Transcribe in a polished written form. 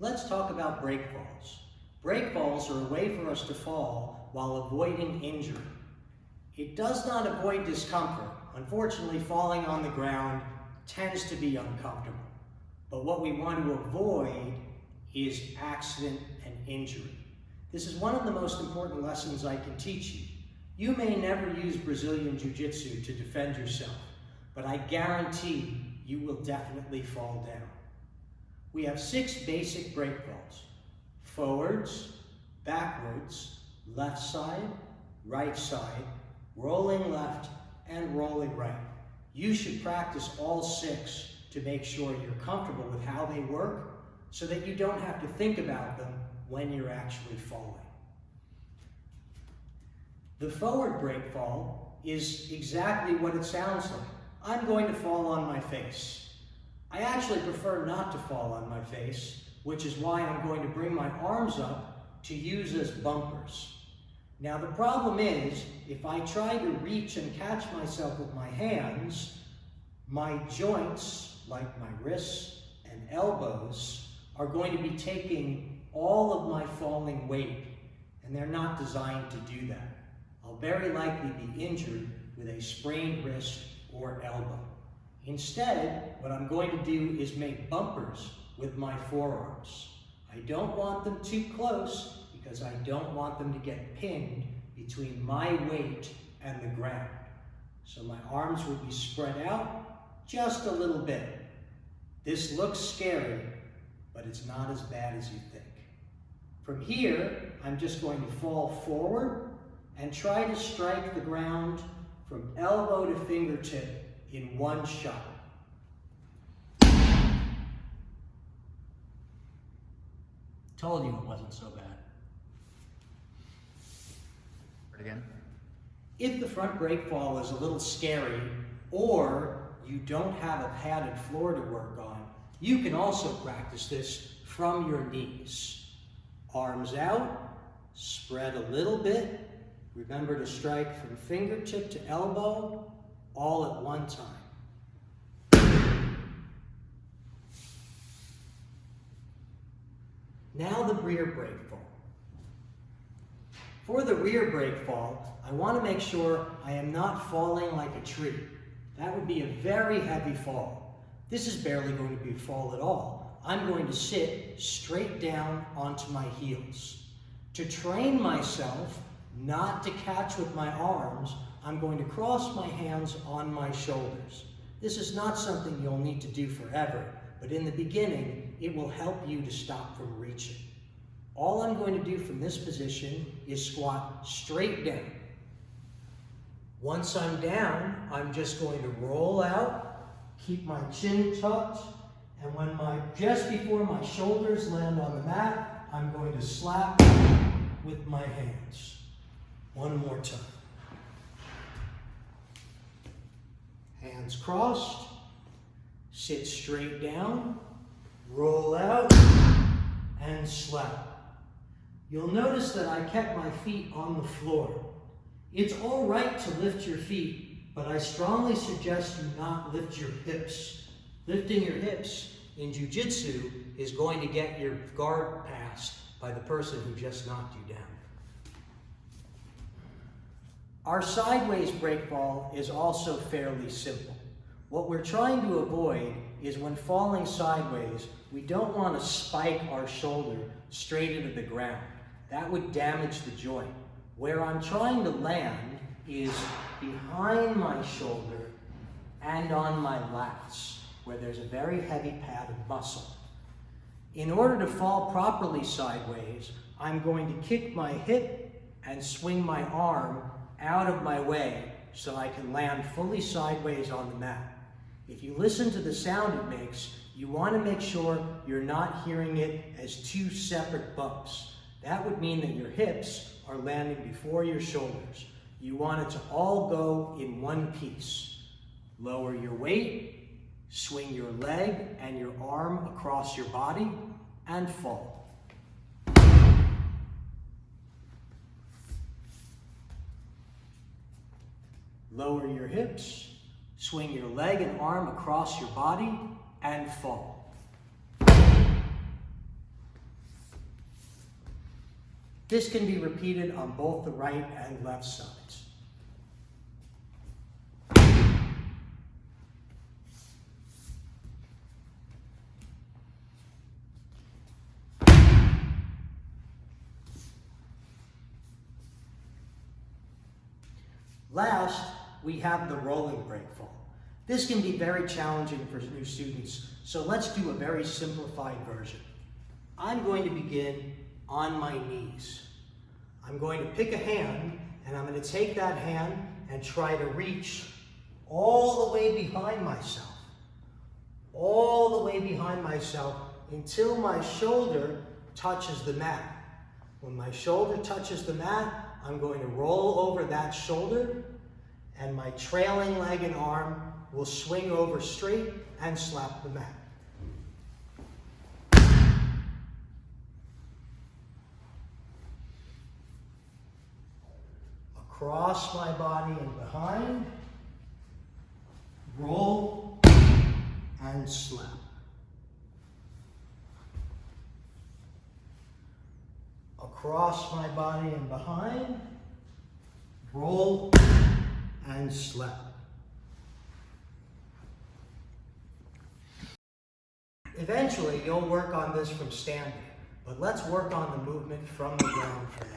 Let's talk about breakfalls. Breakfalls are a way for us to fall while avoiding injury. It does not avoid discomfort. Unfortunately, falling on the ground tends to be uncomfortable. But what we want to avoid is accident and injury. This is one of the most important lessons I can teach you. You may never use Brazilian Jiu-Jitsu to defend yourself, but I guarantee you will definitely fall down. We have 6 basic breakfalls: forwards, backwards, left side, right side, rolling left, and rolling right. You should practice all 6 to make sure you're comfortable with how they work so that you don't have to think about them when you're actually falling. The forward breakfall is exactly what it sounds like. I'm going to fall on my face. I actually prefer not to fall on my face, which is why I'm going to bring my arms up to use as bumpers. Now the problem is, if I try to reach and catch myself with my hands, my joints, like my wrists and elbows, are going to be taking all of my falling weight, and they're not designed to do that. I'll very likely be injured with a sprained wrist or elbow. Instead, what I'm going to do is make bumpers with my forearms. I don't want them too close because I don't want them to get pinned between my weight and the ground. So my arms will be spread out just a little bit. This looks scary, but it's not as bad as you think. From here, I'm just going to fall forward and try to strike the ground from elbow to fingertip in one shot. Told you it wasn't so bad. Again. If the front breakfall is a little scary, or you don't have a padded floor to work on, you can also practice this from your knees. Arms out, spread a little bit. Remember to strike from fingertip to elbow, all at one time. Now the rear breakfall. For the rear breakfall, I want to make sure I am not falling like a tree. That would be a very heavy fall. This is barely going to be a fall at all. I'm going to sit straight down onto my heels. To train myself not to catch with my arms, I'm going to cross my hands on my shoulders. This is not something you'll need to do forever, but in the beginning, it will help you to stop from reaching. All I'm going to do from this position is squat straight down. Once I'm down, I'm just going to roll out, keep my chin tucked, and when just before my shoulders land on the mat, I'm going to slap with my hands. One more time. Hands crossed, sit straight down, roll out, and slap. You'll notice that I kept my feet on the floor. It's all right to lift your feet, but I strongly suggest you not lift your hips. Lifting your hips in Jiu-Jitsu is going to get your guard passed by the person who just knocked you down. Our sideways breakfall is also fairly simple. What we're trying to avoid is when falling sideways, we don't want to spike our shoulder straight into the ground. That would damage the joint. Where I'm trying to land is behind my shoulder and on my lats, where there's a very heavy pad of muscle. In order to fall properly sideways, I'm going to kick my hip and swing my arm out of my way so I can land fully sideways on the mat. If you listen to the sound it makes, you want to make sure you're not hearing it as 2 separate bumps. That would mean that your hips are landing before your shoulders. You want it to all go in one piece. Lower your weight, swing your leg and your arm across your body, and fall. Lower your hips, swing your leg and arm across your body, and fall. This can be repeated on both the right and left sides. Last, we have the rolling breakfall. This can be very challenging for new students, so let's do a very simplified version. I'm going to begin on my knees. I'm going to pick a hand, and I'm going to take that hand and try to reach all the way behind myself. All the way behind myself until my shoulder touches the mat. When my shoulder touches the mat, I'm going to roll over that shoulder, and my trailing leg and arm will swing over straight and slap the mat. Across my body and behind, roll and slap. Across my body and behind, roll and slap. Eventually, you'll work on this from standing, but let's work on the movement from the ground for now.